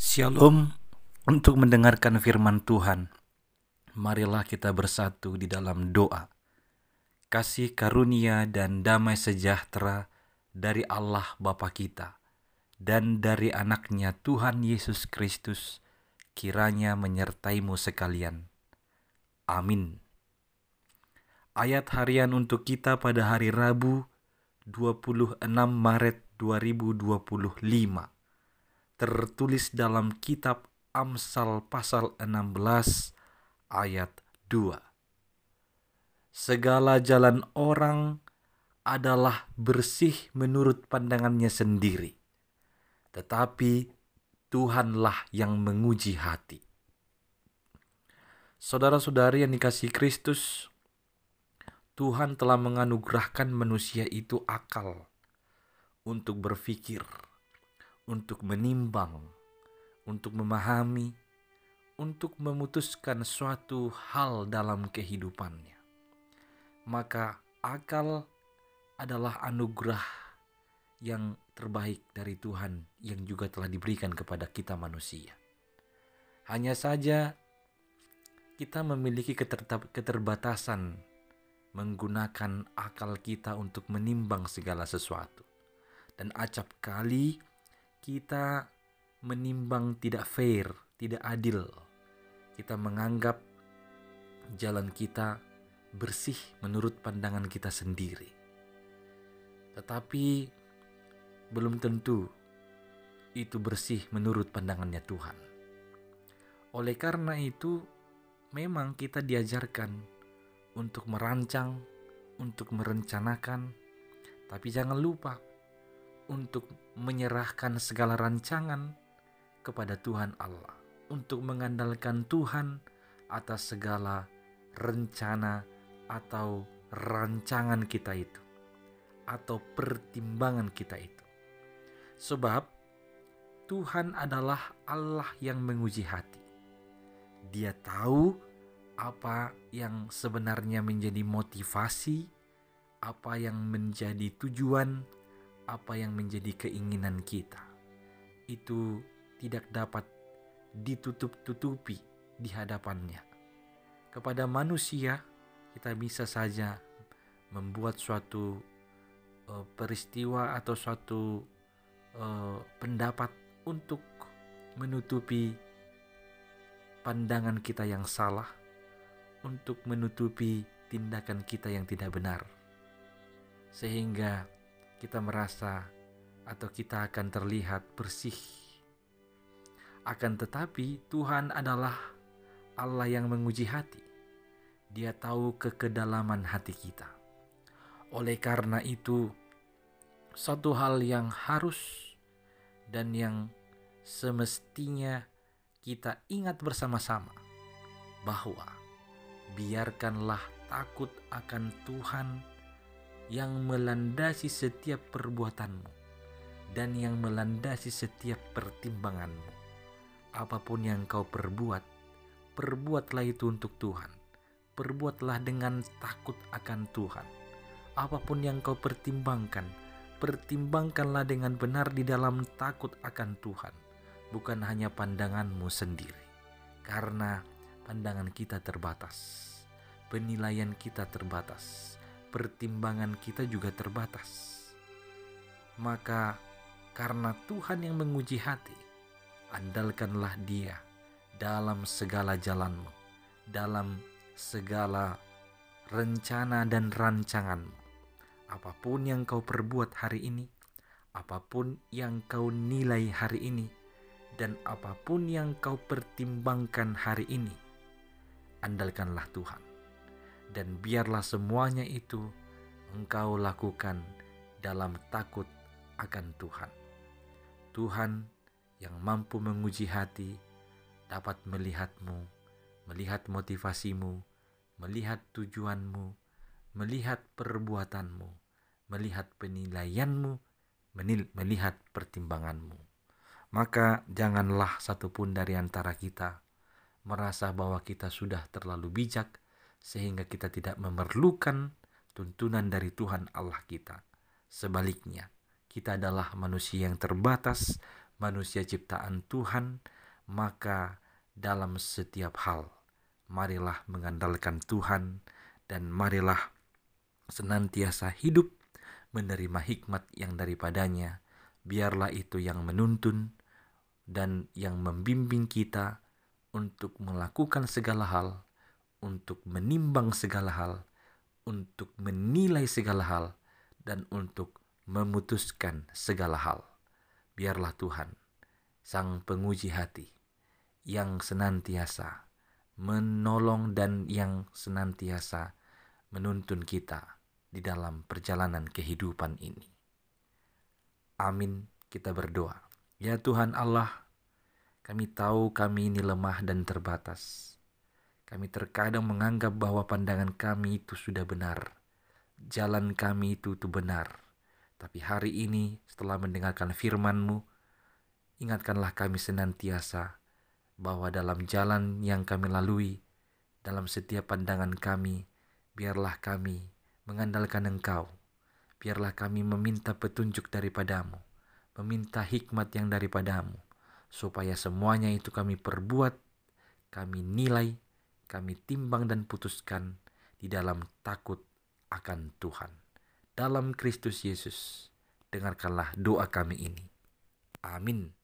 Shalom. Untuk mendengarkan firman Tuhan, marilah kita bersatu di dalam doa. Kasih karunia dan damai sejahtera dari Allah Bapa kita dan dari anaknya Tuhan Yesus Kristus kiranya menyertaimu sekalian. Amin. Ayat harian untuk kita pada hari Rabu 26 Maret 2025 tertulis dalam kitab Amsal pasal 16 ayat 2. Segala jalan orang adalah bersih menurut pandangannya sendiri, tetapi Tuhanlah yang menguji hati. Saudara-saudari yang dikasihi Kristus, Tuhan telah menganugerahkan manusia itu akal untuk berpikir, untuk menimbang, untuk memahami, untuk memutuskan suatu hal dalam kehidupannya. Maka akal adalah anugerah yang terbaik dari Tuhan yang juga telah diberikan kepada kita manusia. Hanya saja kita memiliki keterbatasan menggunakan akal kita untuk menimbang segala sesuatu. Dan acap kali kita menimbang tidak fair, tidak adil. Kita menganggap jalan kita bersih menurut pandangan kita sendiri. Tetapi belum tentu itu bersih menurut pandangannya Tuhan. Oleh karena itu, memang kita diajarkan untuk merancang, untuk merencanakan, tapi jangan lupa untuk menyerahkan segala rancangan kepada Tuhan Allah, untuk mengandalkan Tuhan atas segala rencana atau rancangan kita itu, atau pertimbangan kita itu. Sebab Tuhan adalah Allah yang menguji hati. Dia tahu apa yang sebenarnya menjadi motivasi, apa yang menjadi tujuan, apa yang menjadi keinginan kita. Itu tidak dapat ditutup-tutupi di hadapannya. Kepada manusia, kita bisa saja membuat suatu peristiwa atau suatu pendapat untuk menutupi pandangan kita yang salah, untuk menutupi tindakan kita yang tidak benar. Sehingga kita merasa atau kita akan terlihat bersih. Akan tetapi Tuhan adalah Allah yang menguji hati. Dia tahu kedalaman hati kita. Oleh karena itu, satu hal yang harus dan yang semestinya kita ingat bersama-sama, bahwa biarkanlah takut akan Tuhan yang melandasi setiap perbuatanmu dan yang melandasi setiap pertimbanganmu. Apapun yang kau perbuat, perbuatlah itu untuk Tuhan. Perbuatlah dengan takut akan Tuhan. Apapun yang kau pertimbangkan, pertimbangkanlah dengan benar di dalam takut akan Tuhan, bukan hanya pandanganmu sendiri. Karena pandangan kita terbatas, penilaian kita terbatas, pertimbangan kita juga terbatas. Maka karena Tuhan yang menguji hati, andalkanlah Dia dalam segala jalanmu, dalam segala rencana dan rancanganmu. Apapun yang kau perbuat hari ini, apapun yang kau nilai hari ini, dan apapun yang kau pertimbangkan hari ini, andalkanlah Tuhan. Dan biarlah semuanya itu engkau lakukan dalam takut akan Tuhan. Tuhan yang mampu menguji hati dapat melihatmu, melihat motivasimu, melihat tujuanmu, melihat perbuatanmu, melihat penilaianmu, melihat pertimbanganmu. Maka janganlah satupun dari antara kita merasa bahwa kita sudah terlalu bijak sehingga kita tidak memerlukan tuntunan dari Tuhan Allah kita. Sebaliknya, kita adalah manusia yang terbatas, manusia ciptaan Tuhan, maka dalam setiap hal marilah mengandalkan Tuhan dan marilah senantiasa hidup menerima hikmat yang daripadanya. Biarlah itu yang menuntun dan yang membimbing kita untuk melakukan segala hal, untuk menimbang segala hal, untuk menilai segala hal, dan untuk memutuskan segala hal. Biarlah Tuhan, Sang Penguji hati, yang senantiasa menolong dan yang senantiasa menuntun kita di dalam perjalanan kehidupan ini. Amin, kita berdoa. Ya Tuhan Allah, kami tahu kami ini lemah dan terbatas. Kami terkadang menganggap bahwa pandangan kami itu sudah benar. Jalan kami itu benar. Tapi hari ini setelah mendengarkan firman-Mu, ingatkanlah kami senantiasa bahwa dalam jalan yang kami lalui, dalam setiap pandangan kami, biarlah kami mengandalkan Engkau. Biarlah kami meminta petunjuk daripadamu, meminta hikmat yang daripadamu, supaya semuanya itu kami perbuat, kami nilai, kami timbang dan putuskan di dalam takut akan Tuhan. Dalam Kristus Yesus, dengarkanlah doa kami ini. Amin.